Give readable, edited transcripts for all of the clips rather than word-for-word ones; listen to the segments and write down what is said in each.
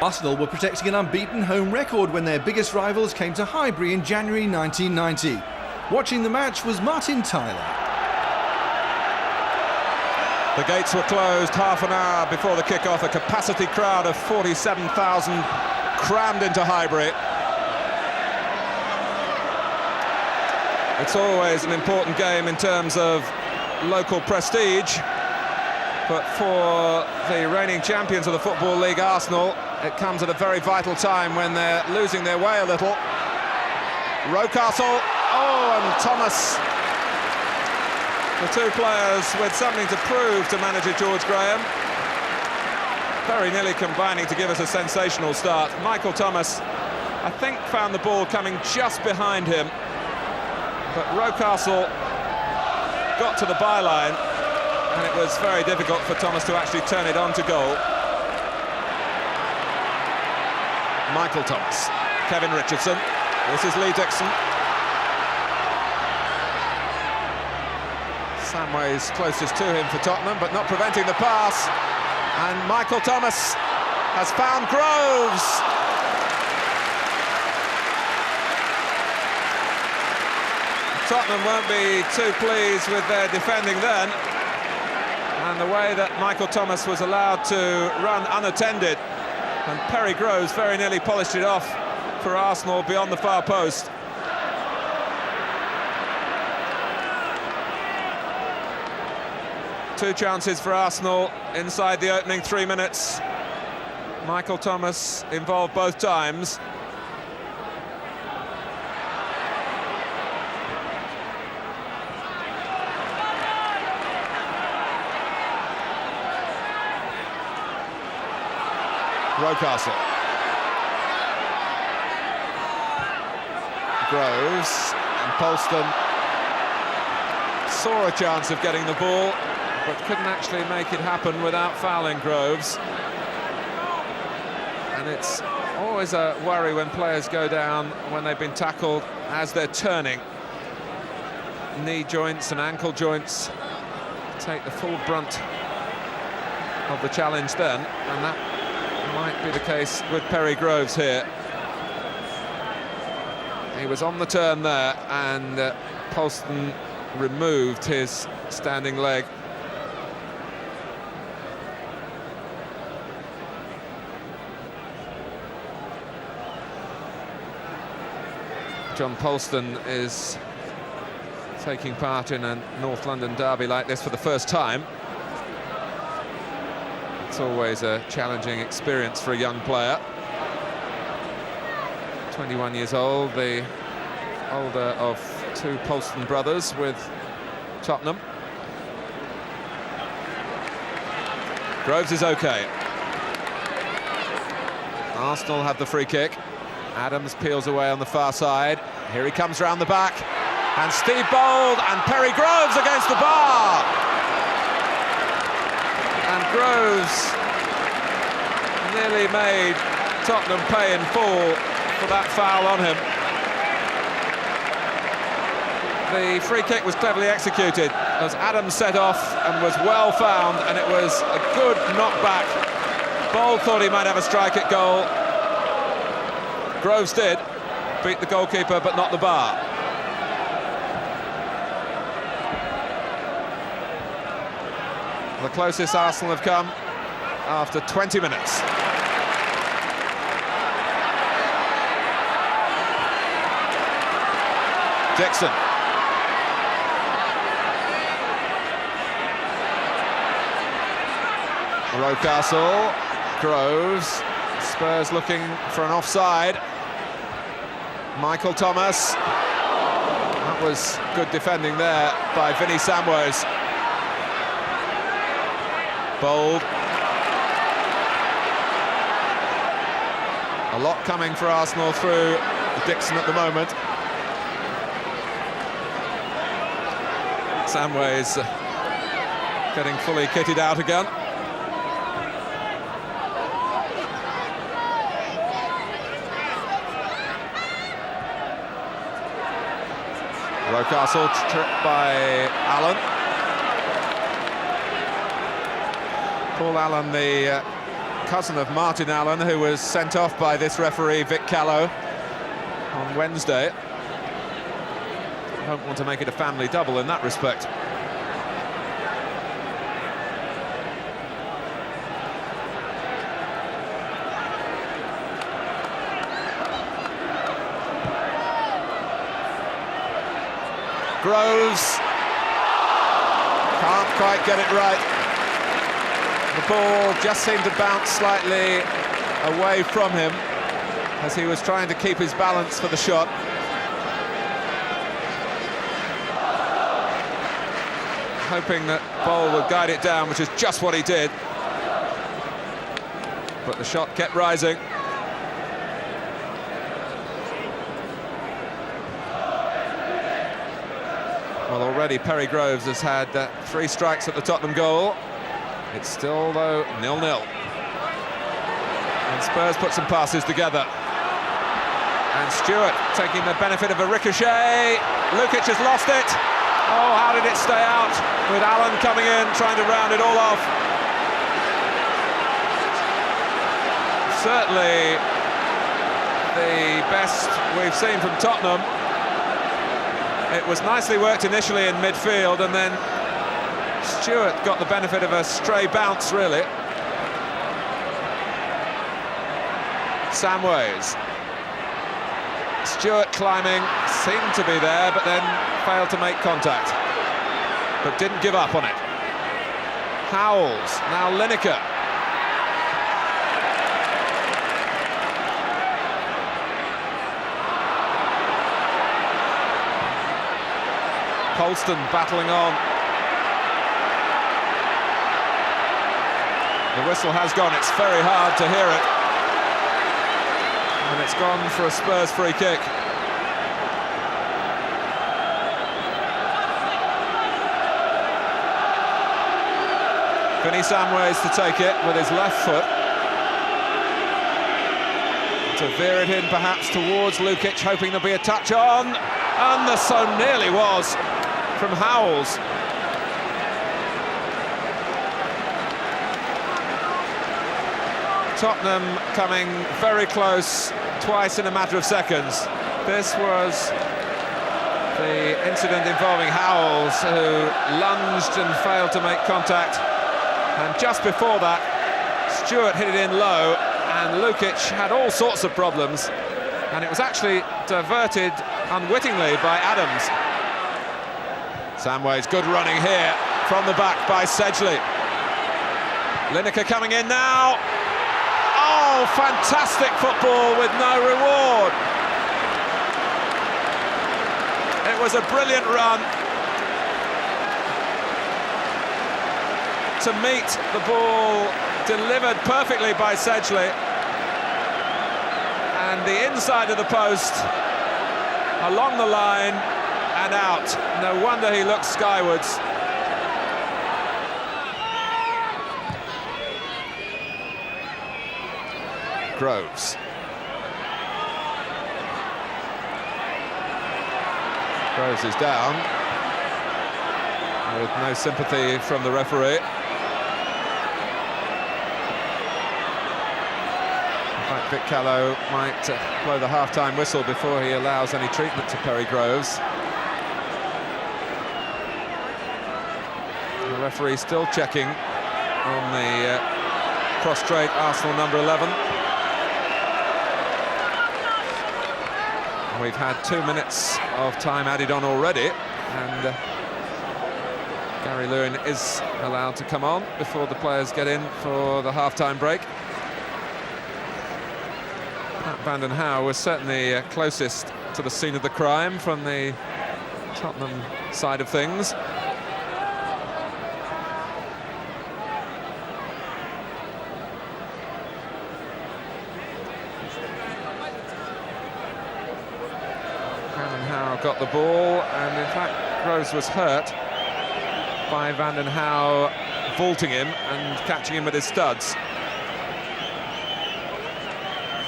Arsenal were protecting an unbeaten home record when their biggest rivals came to Highbury in January 1990. Watching the match was Martin Tyler. The gates were closed half an hour before the kick-off. A capacity crowd of 47,000 crammed into Highbury. It's always an important game in terms of local prestige, but for the reigning champions of the Football League, Arsenal, it comes at a very vital time when they're losing their way a little. Rocastle, and Thomas. The two players with something to prove to manager George Graham. Very nearly combining to give us a sensational start. Michael Thomas, I think, found the ball coming just behind him, but Rocastle got to the byline, and it was very difficult for Thomas to actually turn it on to goal. Michael Thomas, Kevin Richardson, this is Lee Dixon. Samway's closest to him for Tottenham, but not preventing the pass. And Michael Thomas has found Groves. Tottenham won't be too pleased with their defending then. And the way that Michael Thomas was allowed to run unattended. And Perry Groves very nearly polished it off for Arsenal beyond the far post. Two chances for Arsenal inside the opening 3 minutes. Michael Thomas involved both times. Rocastle. Groves and Polston saw a chance of getting the ball, but couldn't actually make it happen without fouling Groves. And it's always a worry when players go down when they've been tackled as they're turning. Knee joints and ankle joints take the full brunt of the challenge then, and that might be the case with Perry Groves here. He was on the turn there, and Polston removed his standing leg. John Polston is taking part in a North London derby like this for the first time. It's always a challenging experience for a young player. 21 years old, the older of two Polston brothers with Tottenham. Groves is okay. Arsenal have the free kick. Adams peels away on the far side. Here he comes round the back. And Steve Bold and Perry Groves against the bar. And Groves nearly made Tottenham pay in full for that foul on him. The free kick was cleverly executed as Adams set off and was well found, and it was a good knockback. Bold thought he might have a strike at goal. Groves did, beat the goalkeeper but not the bar. The closest Arsenal have come after 20 minutes. Dixon. Rocastle, Groves, Spurs looking for an offside. Michael Thomas. That was good defending there by Vinnie Samway. Bold. A lot coming for Arsenal through Dixon at the moment. Samway's getting fully kitted out again. Rocastle tripped by Allen. Paul Allen, the cousin of Martin Allen, who was sent off by this referee, Vic Callow, on Wednesday. I don't want to make it a family double in that respect. Groves can't quite get it right. The ball just seemed to bounce slightly away from him as he was trying to keep his balance for the shot. Hoping that Boll would guide it down, which is just what he did. But the shot kept rising. Well, already Perry Groves has had 3 strikes at the Tottenham goal. It's still, though, 0-0. And Spurs put some passes together. And Stewart taking the benefit of a ricochet. Lukic has lost it. Oh, how did it stay out? With Allen coming in, trying to round it all off. Certainly the best we've seen from Tottenham. It was nicely worked initially in midfield, and then Stewart got the benefit of a stray bounce, really. Samways. Stewart climbing, seemed to be there, but then failed to make contact. But didn't give up on it. Howells, now Lineker. Colston battling on. The whistle has gone, it's very hard to hear it. And it's gone for a Spurs free kick. Vinny Samways to take it with his left foot. To veer it in perhaps towards Lukic, hoping there'll be a touch on. And there so nearly was from Howells. Tottenham coming very close twice in a matter of seconds. This was the incident involving Howells, who lunged and failed to make contact. And just before that, Stewart hit it in low, and Lukic had all sorts of problems. And it was actually diverted unwittingly by Adams. Samways, good running here from the back by Sedgley. Lineker coming in now. Oh, fantastic football with no reward. It was a brilliant run to meet the ball, delivered perfectly by Sedgley. And the inside of the post, along the line and out. No wonder he looks skywards. Groves. Groves is down, with no sympathy from the referee. In fact, Vic Callow might blow the half-time whistle before he allows any treatment to Perry Groves. The referee still checking on the prostrate Arsenal number 11. We've had 2 minutes of time added on already, and Gary Lewin is allowed to come on before the players get in for the half-time break. Pat van den Hauwe was certainly closest to the scene of the crime from the Tottenham side of things. Got the ball, and in fact Groves was hurt by Van den Hauwe vaulting him and catching him at his studs.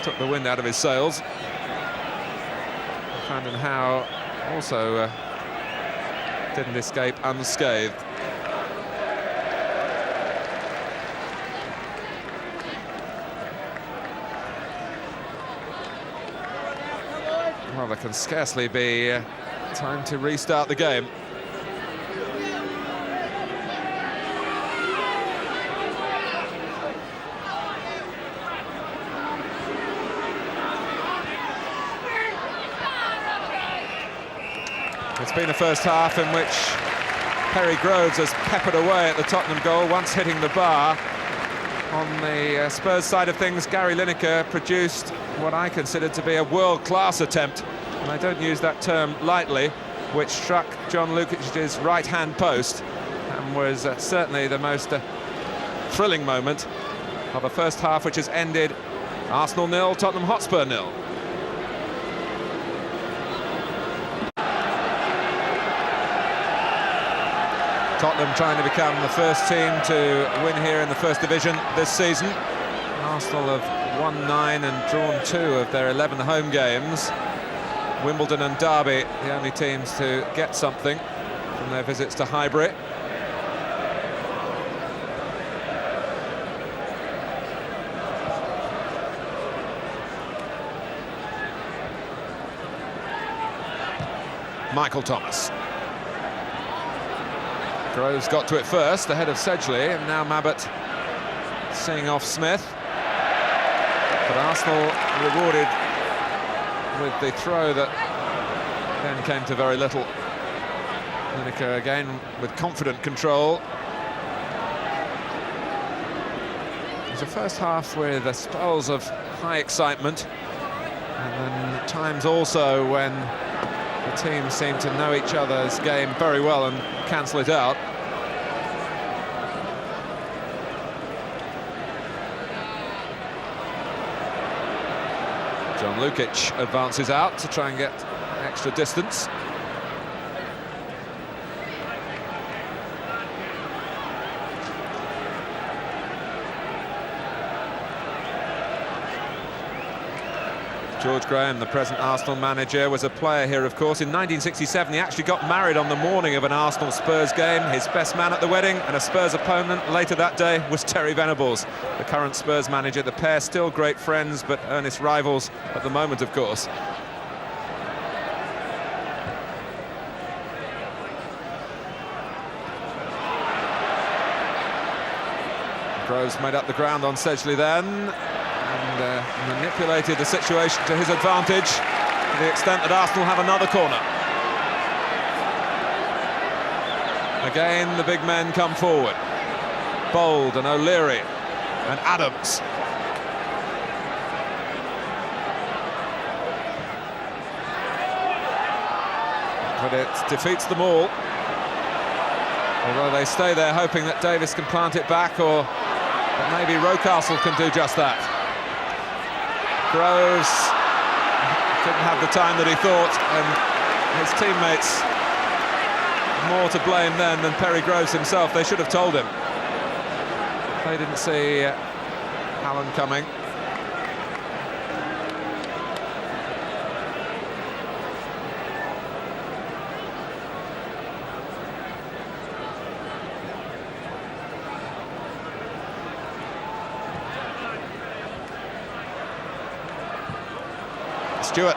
Took the wind out of his sails. Van den Hauwe also didn't escape unscathed. Well, there can scarcely be time to restart the game. It's been a first half in which Perry Groves has peppered away at the Tottenham goal, once hitting the bar. On the Spurs side of things, Gary Lineker produced what I consider to be a world-class attempt, and I don't use that term lightly, which struck John Lukic's right-hand post and was certainly the most thrilling moment of a first half which has ended Arsenal 0, Tottenham Hotspur 0. Tottenham trying to become the first team to win here in the First Division this season. Arsenal have won 9 and drawn 2 of their 11 home games. Wimbledon and Derby, the only teams to get something from their visits to Highbury. Michael Thomas. Groves got to it first, ahead of Sedgley, and now Mabbutt seeing off Smith. But Arsenal rewarded with the throw that then came to very little. Lineker again with confident control. It was a first half with spells of high excitement, and then times also when the teams seem to know each other's game very well and cancel it out. John Lukic advances out to try and get extra distance. George Graham, the present Arsenal manager, was a player here, of course. In 1967, he actually got married on the morning of an Arsenal-Spurs game. His best man at the wedding and a Spurs opponent later that day was Terry Venables, the current Spurs manager. The pair still great friends, but earnest rivals at the moment, of course. Groves made up the ground on Sedgley then, and manipulated the situation to his advantage to the extent that Arsenal have another corner. Again, the big men come forward. Bold and O'Leary and Adams. But it defeats them all. Although they stay there hoping that Davis can plant it back, or that maybe Rocastle can do just that. Groves didn't have the time that he thought, and his teammates more to blame then than Perry Groves himself. They should have told him. They didn't see Allen coming. Stewart,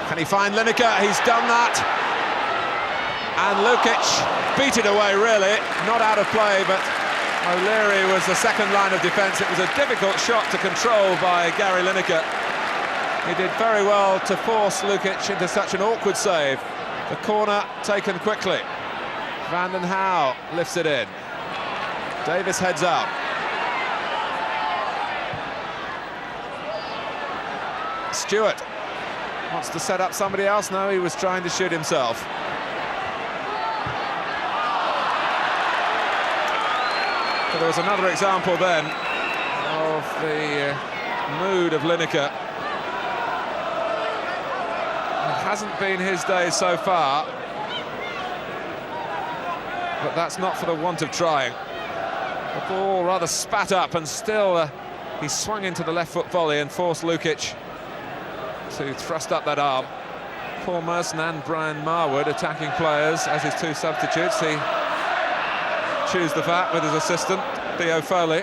can he find Lineker? He's done that. And Lukic beat it away, really. Not out of play, but O'Leary was the second line of defence. It was a difficult shot to control by Gary Lineker. He did very well to force Lukic into such an awkward save. The corner taken quickly. Van den Hauwe lifts it in. Davis heads up. Stewart wants to set up somebody else. No, he was trying to shoot himself. But there was another example then of the mood of Lineker. It hasn't been his day so far, but that's not for the want of trying. The ball rather spat up, and still he swung into the left foot volley and forced Lukic to thrust up that arm. Paul Merson and Brian Marwood attacking players as his two substitutes. He chews the fat with his assistant, Theo Foley.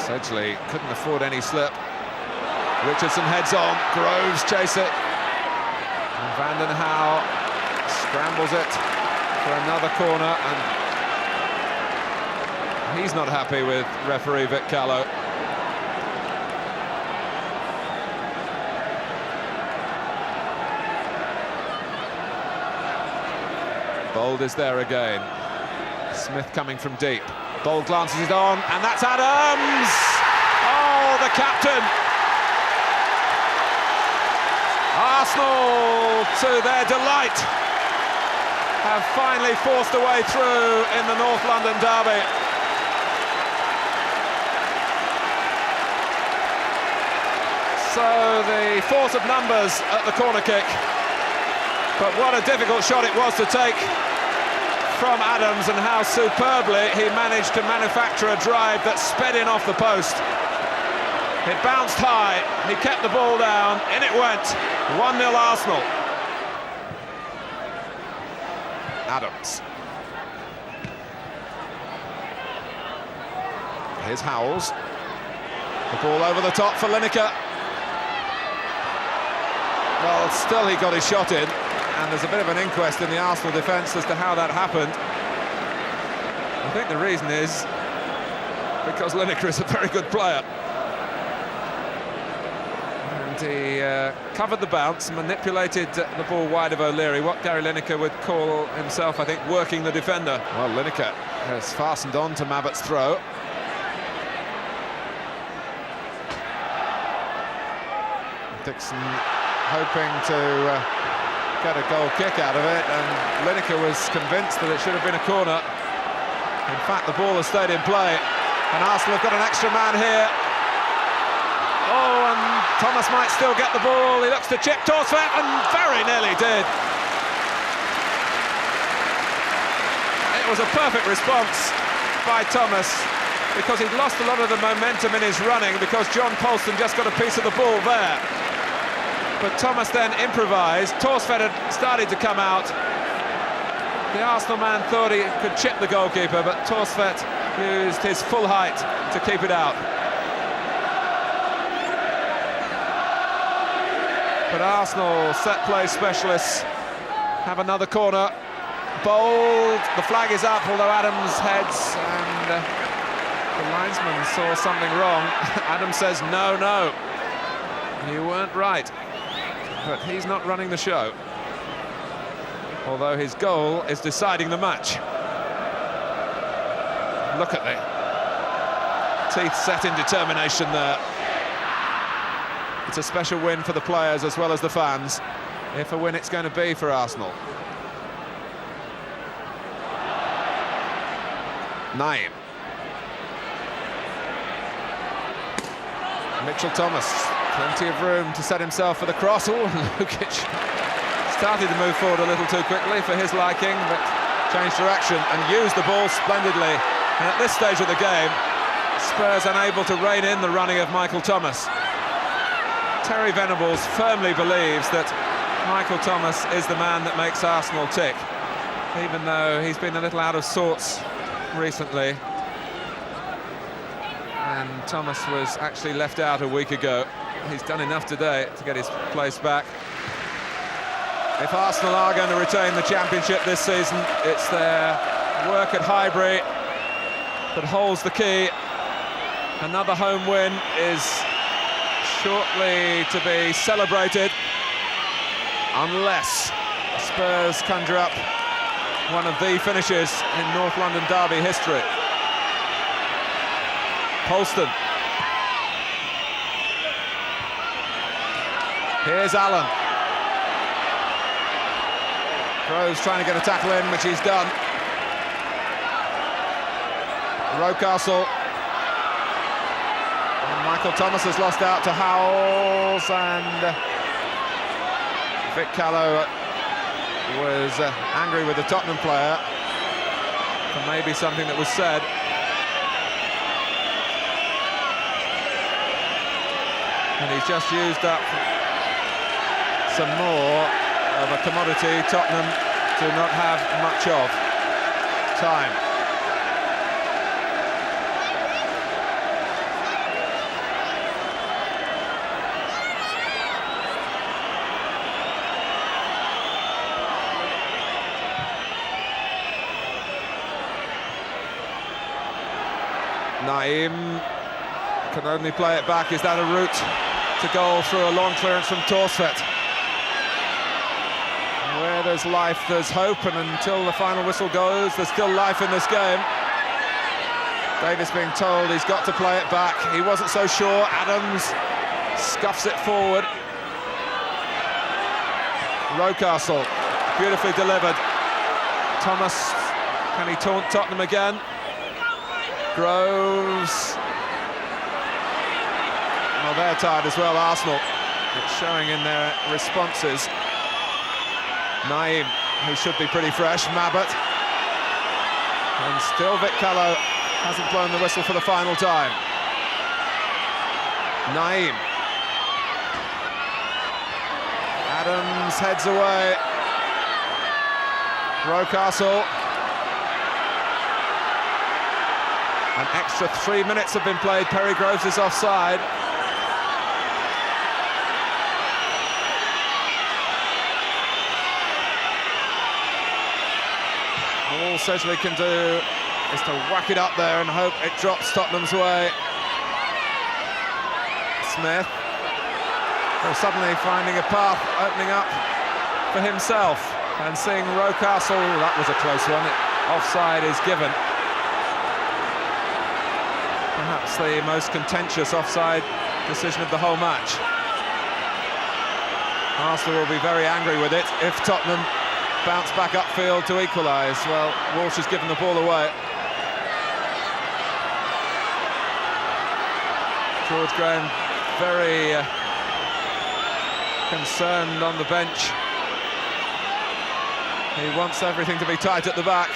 So Sedgley couldn't afford any slip. Richardson heads on, Groves chase it. And Vanden Hauwe scrambles it for another corner, and he's not happy with referee Vic Callow. Bold is there again. Smith coming from deep. Bold glances it on, and that's Adams! Oh, the captain! Arsenal, to their delight, have finally forced a way through in the North London derby. So the force of numbers at the corner kick. But what a difficult shot it was to take from Adams, and how superbly he managed to manufacture a drive that sped in off the post. It bounced high, he kept the ball down, in it went. 1-0 Arsenal. Adams. Here's Howells. The ball over the top for Lineker. Well, still he got his shot in, and there's a bit of an inquest in the Arsenal defence as to how that happened. I think the reason is because Lineker is a very good player. And he covered the bounce, manipulated the ball wide of O'Leary, what Gary Lineker would call himself, I think, working the defender. Well, Lineker has fastened on to Mabbutt's throw. Dixon hoping to get a goal kick out of it, and Lineker was convinced that it should have been a corner. In fact, the ball has stayed in play, and Arsenal have got an extra man here. Oh, and Thomas might still get the ball. He looks to chip Torsfeld, and very nearly did. It was a perfect response by Thomas, because he'd lost a lot of the momentum in his running, because John Polston just got a piece of the ball there. But Thomas then improvised. Torsfeld had started to come out. The Arsenal man thought he could chip the goalkeeper, but Torsfeld used his full height to keep it out. But Arsenal set-play specialists have another corner. Bold, the flag is up, although Adams heads, and the linesman saw something wrong. Adams says, no, no, you weren't right. But he's not running the show, although his goal is deciding the match. Look at the teeth set in determination there. It's a special win for the players as well as the fans, if a win it's going to be for Arsenal. Naim. Mitchell Thomas. Plenty of room to set himself for the cross. Oh, Lukic started to move forward a little too quickly for his liking, but changed direction and used the ball splendidly. And at this stage of the game, Spurs unable to rein in the running of Michael Thomas. Terry Venables firmly believes that Michael Thomas is the man that makes Arsenal tick, even though he's been a little out of sorts recently. And Thomas was actually left out a week ago. He's done enough today to get his place back. If Arsenal are going to retain the championship this season, it's their work at Highbury that holds the key. Another home win is shortly to be celebrated, unless Spurs conjure up one of the finishes in North London derby history. Polston. Here's Allen. Groves trying to get a tackle in, which he's done. Rocastle. And Michael Thomas has lost out to Howells, and Vic Callow was angry with the Tottenham player for maybe something that was said. And he's just used up some more of a commodity Tottenham do not have much of. Time. Naim can only play it back. Is that a route to goal through a long clearance from Torsvet? Where there's life, there's hope, and until the final whistle goes, there's still life in this game. Davis being told he's got to play it back. He wasn't so sure. Adams scuffs it forward. Rocastle, beautifully delivered. Thomas, can he taunt Tottenham again? Groves. Well, they're tired as well, Arsenal. It's showing in their responses. Naim, who should be pretty fresh. Mabbutt. And still Vic Callow hasn't blown the whistle for the final time. Naim. Adams heads away. Rocastle. An extra 3 minutes have been played. Perry Groves is offside. All Sedgley can do is to whack it up there and hope it drops Tottenham's way. Smith, suddenly finding a path opening up for himself and seeing Rocastle. That was a close one. Offside is given. Perhaps the most contentious offside decision of the whole match. Arsenal will be very angry with it if Tottenham bounce back upfield to equalise. Well, Walsh has given the ball away. George Graham very concerned on the bench. He wants everything to be tight at the back.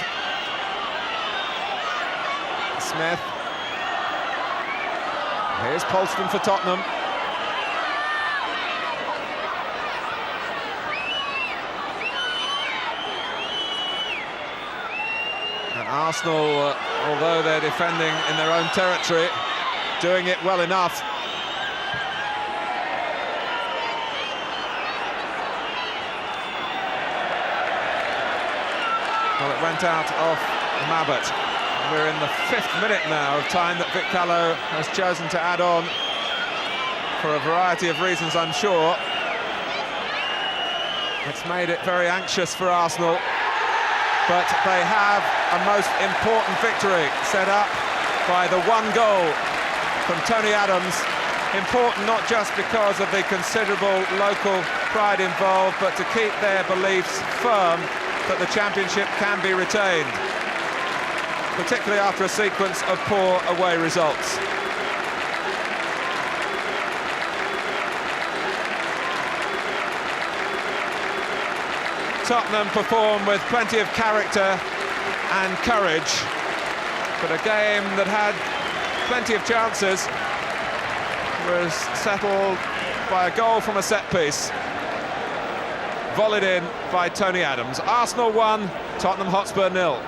Smith. Here's Polston for Tottenham. And Arsenal, although they're defending in their own territory, doing it well enough. Well, it went out off Mabbutt. We're in the 5th minute now of time that Vic Callow has chosen to add on for a variety of reasons, I'm sure. It's made it very anxious for Arsenal, but they have a most important victory set up by the one goal from Tony Adams. Important not just because of the considerable local pride involved, but to keep their beliefs firm that the championship can be retained, particularly after a sequence of poor away results. Tottenham perform with plenty of character and courage, but a game that had plenty of chances was settled by a goal from a set piece, volleyed in by Tony Adams. Arsenal 1, Tottenham Hotspur 0.